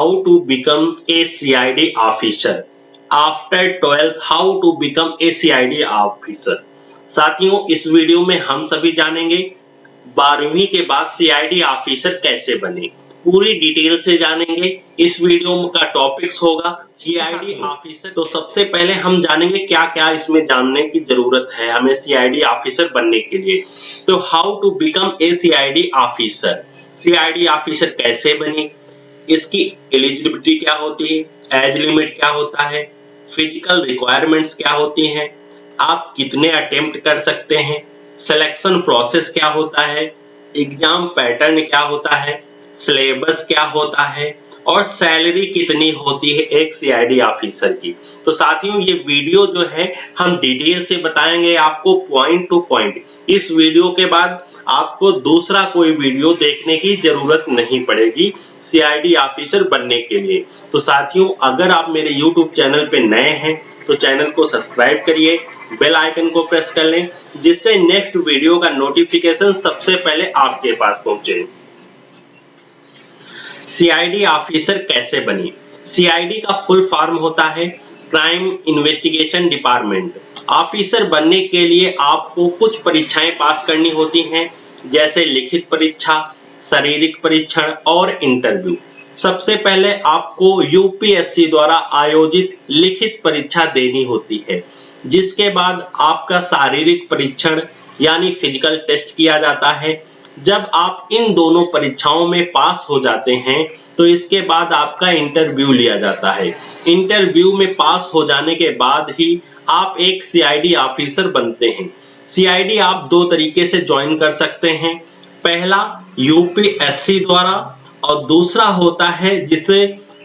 how to become a CID officer. After 12th, how to become a CID officer. साथियों, इस video में हम सभी जानेंगे 12वीं के बाद CID ऑफिसर कैसे बने। पूरी डिटेल से जानेंगे। इस वीडियो का टॉपिक्स होगा CID ऑफिसर। तो सबसे पहले हम जानेंगे क्या क्या इसमें जानने की जरूरत है हमें CID ऑफिसर बनने के लिए। तो how to become a CID officer. CID officer कैसे बने, इसकी एलिजिबिलिटी क्या होती है, एज लिमिट क्या होता है, फिजिकल रिक्वायरमेंट्स क्या होती हैं, आप कितने अटेम्प्ट कर सकते हैं, सिलेक्शन प्रोसेस क्या होता है, एग्जाम पैटर्न क्या होता है, सिलेबस क्या होता है और सैलरी कितनी होती है एक CID ऑफिसर की। तो साथियों, ये वीडियो जो है हम डिटेल से बताएंगे आपको पॉइंट टू पॉइंट। इस वीडियो के बाद आपको दूसरा कोई वीडियो देखने की जरूरत नहीं पड़ेगी CID ऑफिसर बनने के लिए। तो साथियों, अगर आप मेरे YouTube चैनल पे नए हैं तो चैनल को सब्सक्राइब करिए, बेल आइकन को प्रेस कर लें, जिससे नेक्स्ट वीडियो का नोटिफिकेशन सबसे पहले आपके पास पहुंचे। CID ऑफिसर कैसे बनी। CID का फुल फॉर्म होता है क्राइम इन्वेस्टिगेशन डिपार्टमेंट। ऑफिसर बनने के लिए आपको कुछ परीक्षाएं पास करनी होती हैं, जैसे लिखित परीक्षा, शारीरिक परीक्षण और इंटरव्यू। सबसे पहले आपको UPSC द्वारा आयोजित लिखित परीक्षा देनी होती है, जिसके बाद आपका शारीरिक परीक्षण यानी फिजिकल टेस्ट किया जाता है। जब आप इन दोनों परीक्षाओं में पास हो जाते हैं तो इसके बाद आपका इंटरव्यू लिया जाता है। इंटरव्यू में पास हो जाने के बाद ही आप एक CID ऑफिसर बनते हैं। CID आप दो तरीके से ज्वाइन कर सकते हैं। पहला UPSC द्वारा और दूसरा होता है जिसे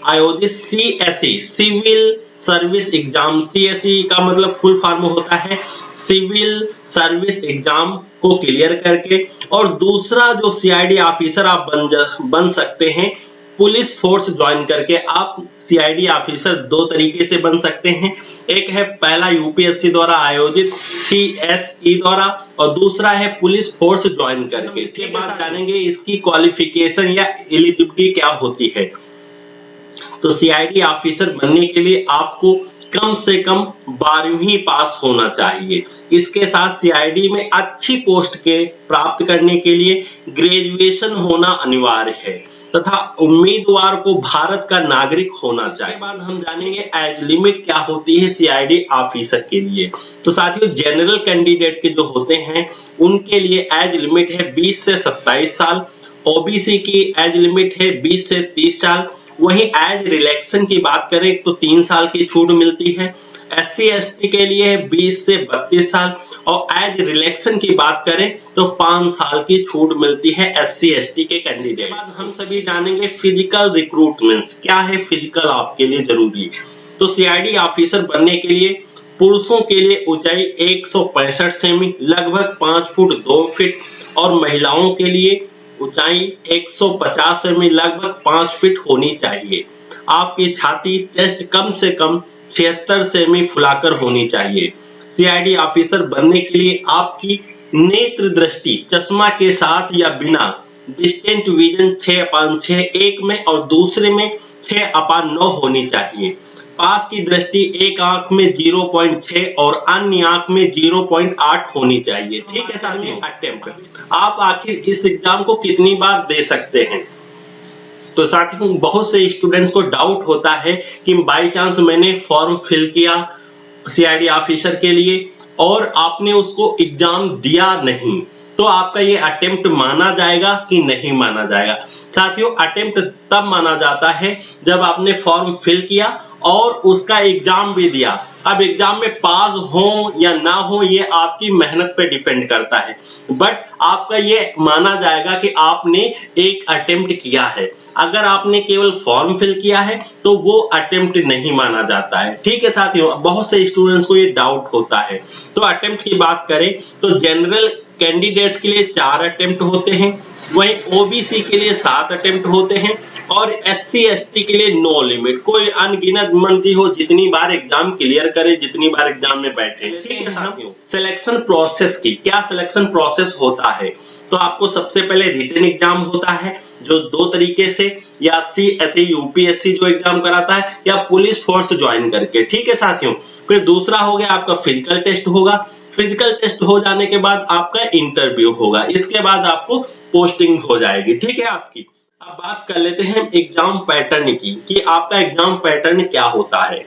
आयोजित CSE civil service exam. CSE का मतलब फुल फॉर्म होता है सिविल सर्विस एग्जाम को क्लियर करके। और दूसरा जो CID ऑफिसर आप बन सकते हैं पुलिस फोर्स ज्वाइन करके। आप CID ऑफिसर दो तरीके से बन सकते हैं। एक है पहला UPSC द्वारा आयोजित CSE द्वारा और दूसरा है पुलिस फोर्स ज्वाइन करके। इसके बाद जानेंगे इसकी क्वालिफिकेशन या एलिजिबिलिटी क्या होती है। तो CID ऑफिसर बनने के लिए आपको कम से कम 12वीं पास होना चाहिए। इसके साथ CID में अच्छी पोस्ट के प्राप्त करने के लिए ग्रेजुएशन होना अनिवार्य है तथा उम्मीदवार को भारत का नागरिक होना चाहिए। इसके बाद हम जानेंगे एज लिमिट क्या होती है CID ऑफिसर के लिए। तो साथियों, जनरल कैंडिडेट के जो होते हैं उनके लिए एज लिमिट है 20 से 27 साल। OBC की एज लिमिट है 20 से 30 साल। वहीं एज रिलैक्सेशन की बात करें तो 3 साल की छूट मिलती है। SC ST के लिए 20 से 32 साल और एज रिलैक्सेशन की बात करें तो 5 साल की छूट मिलती है SC ST के कैंडिडेट। बाद हम सभी जानेंगे फिजिकल रिक्रूटमेंट क्या है, फिजिकल आपके लिए जरूरी। तो CID ऑफिसर बनने के लिए पुरुषों के लिए ऊंचाई 165 सेमी लगभग 5 फुट 2 फीट और महिलाओं के लिए ऊंचाई 150 सेमी लगभग 5 फीट होनी चाहिए। आपकी छाती चेस्ट कम से कम 76 सेमी फुलाकर होनी चाहिए। CID ऑफिसर बनने के लिए आपकी नेत्र दृष्टि चश्मा के साथ या बिना डिस्टेंट विजन 6/6 एक में और दूसरे में 6/9 होनी चाहिए। पास की दृष्टि एक आंख में 0.6 और अन्य आंख में 0.8 होनी चाहिए। ठीक है साथियों, अटेम्प्ट आप आखिर इस एग्जाम को कितनी बार दे सकते हैं। तो साथियों, बहुत से स्टूडेंट्स को डाउट होता है कि बाई चांस मैंने फॉर्म फिल किया CID ऑफिसर के लिए और आपने उसको एग्जाम दिया नहीं, तो आपका ये अटेम्प्ट माना जाएगा कि नहीं माना जाएगा। साथियों, अटेम्प्ट तब माना जाता है जब आपने फॉर्म फिल किया और उसका एग्जाम भी दिया। अब एग्जाम में पास हो या ना हो ये आपकी मेहनत पे डिपेंड करता है, बट आपका ये माना जाएगा कि आपने एक अटेम्प्ट किया है। अगर आपने केवल फॉर्म फिल किया है तो वो अटेम्प्ट नहीं माना जाता है। ठीक है साथियों, बहुत से स्टूडेंट्स को ये डाउट होता है। तो अटेम्प्ट की बात करें तो जनरल कैंडिडेट्स के लिए 4 अटेम्प्ट होते हैं, वहीं OBC के लिए 7 अटेम्प्ट होते हैं और SC ST के लिए नो लिमिट। कोई अनगिनत मंदी हो जितनी बार एग्जाम क्लियर करे, जितनी बार एग्जाम में बैठे। ठीक है साथियों, सिलेक्शन प्रोसेस की क्या सिलेक्शन प्रोसेस होता है। तो आपको सबसे पहले रिटन एग्जाम होता है जो 2 तरीके से, या CSE UPSC जो एग्जाम कराता है, या पुलिस फोर्स ज्वाइन करके। ठीक है साथियों। फिर दूसरा हो गया आपका फिजिकल टेस्ट होगा। फिजिकल टेस्ट हो जाने के बाद आपका इंटरव्यू होगा, इसके बाद आपको पोस्टिंग हो जाएगी। ठीक है आपकी। अब बात कर लेते हैं एग्जाम पैटर्न की कि आपका एग्जाम पैटर्न क्या होता है।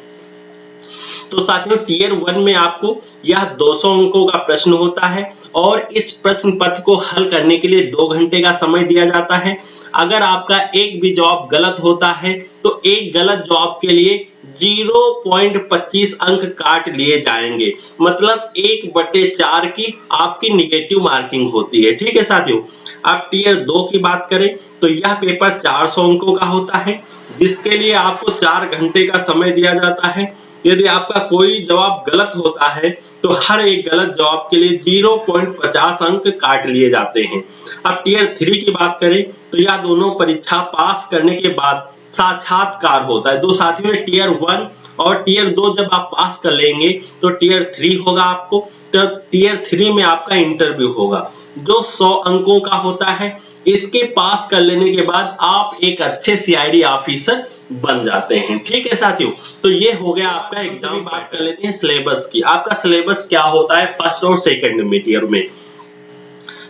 तो साथियों टियर 1 में आपको यह 200 अंकों का प्रश्न होता है और इस प्रश्न पत्र को हल करने के लिए 2 घंटे का समय दिया जाता है। अगर आपका एक भी जवाब गलत होता है तो एक गलत जवाब के लिए 0.25 अंक काट लिए जाएंगे, मतलब 1/4 की आपकी निगेटिव मार्किंग होती है। ठीक है साथियों। अब टियर 2 की बात करें तो यह पेपर 400 अंकों का होता है, जिसके लिए आपको 4 घंटे का समय दिया जाता है। यदि आपका कोई जवाब गलत होता है तो हर एक गलत जवाब के लिए 0.50 अंक काट लिए जाते हैं। अब टियर 3 की बात करें तो यह दोनों परीक्षा पास करने के बाद साक्षात्कार होता है। दो साथियों में टियर 1 और टियर 2 जब आप पास कर लेंगे तो टियर 3 होगा आपको, तो टियर 3 में आपका इंटरव्यू होगा जो 100 अंकों का होता है। इसके पास कर लेने के बाद आप एक अच्छे CID ऑफिसर बन जाते हैं। ठीक है साथियों। तो ये हो गया आपका एग्जाम। बात कर लेते हैं सिलेबस की। आपका सिलेबस क्या होता है फर्स्ट और सेकंड में टियर में।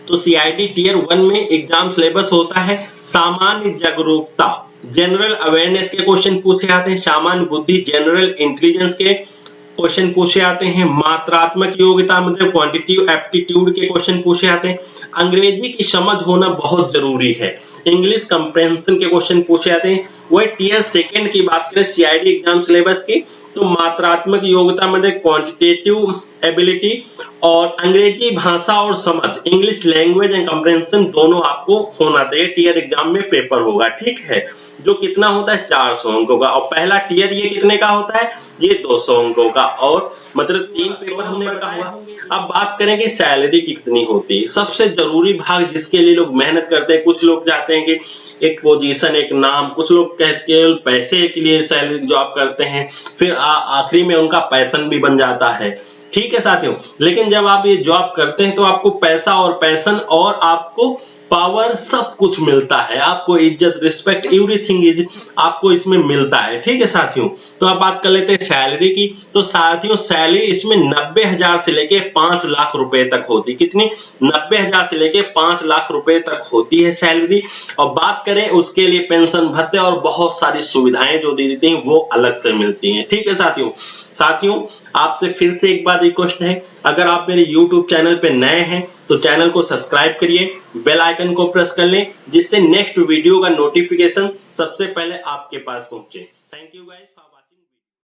तो CID टियर 1 में एग्जाम सिलेबस होता है सामान्य जागरूकता, जनरल अवेयरनेस के क्वेश्चन पूछे जाते हैं, सामान्य बुद्धि जनरल इंटेलिजेंस के क्वेश्चन पूछे जाते हैं, मात्रात्मक योग्यता मतलब क्वांटिटेटिव एप्टीट्यूड के क्वेश्चन पूछे जाते हैं, अंग्रेजी की समझ होना बहुत जरूरी है, इंग्लिश कंप्रेहेंशन के क्वेश्चन पूछे जाते हैं। वही टियर 2 की बात करें CID एग्जाम सिलेबस की तो मात्रात्मक योग्यता मतलब क्वांटिटेटिव एबिलिटी और अंग्रेजी भाषा और समझ इंग्लिश लैंग्वेज एंड कंप्रेहेंशन दोनों आपको होना चाहिए। टियर एग्जाम में पेपर होगा। ठीक है। जो कितना होता है 400 अंकों का, और पहला टियर ये कितने का होता है, ये 200 अंकों का, और मतलब 3 पेपर हमने बताया। अब बात करें कि सैलरी कितनी होती है। सबसे जरूरी भाग जिसके लिए लोग मेहनत करते हैं, कुछ लोग चाहते हैं कि एक पोजीशन एक नाम, कुछ लोग केवल पैसे के लिए सैलरी जॉब करते हैं, फिर आखिरी में उनका पैशन भी बन जाता है। ठीक है साथियों। लेकिन जब आप ये जॉब करते हैं तो आपको पैसा और पैशन और आपको पावर सब कुछ मिलता है, आपको इज्जत रिस्पेक्ट एवरीथिंग इज आपको इसमें मिलता है। ठीक है साथियों। तो अब बात कर लेते हैं सैलरी की। तो साथियों सैलरी इसमें 90,000 से लेके 5 लाख रुपए तक होती। कितनी? 90,000 से लेके 5 लाख रुपए तक होती है सैलरी। और बात करें उसके लिए पेंशन भत्ते और बहुत सारी सुविधाएं जो दी जाती हैं वो अलग से मिलती हैं। ठीक है साथियों। साथियों आपसे फिर से एक बार रिक्वेस्ट है, अगर आप मेरे YouTube चैनल पे नए हैं तो चैनल को सब्सक्राइब करिए, बेल आइकन को प्रेस कर लें जिससे नेक्स्ट वीडियो का नोटिफिकेशन सबसे पहले आपके पास पहुंचे। Thank you guys for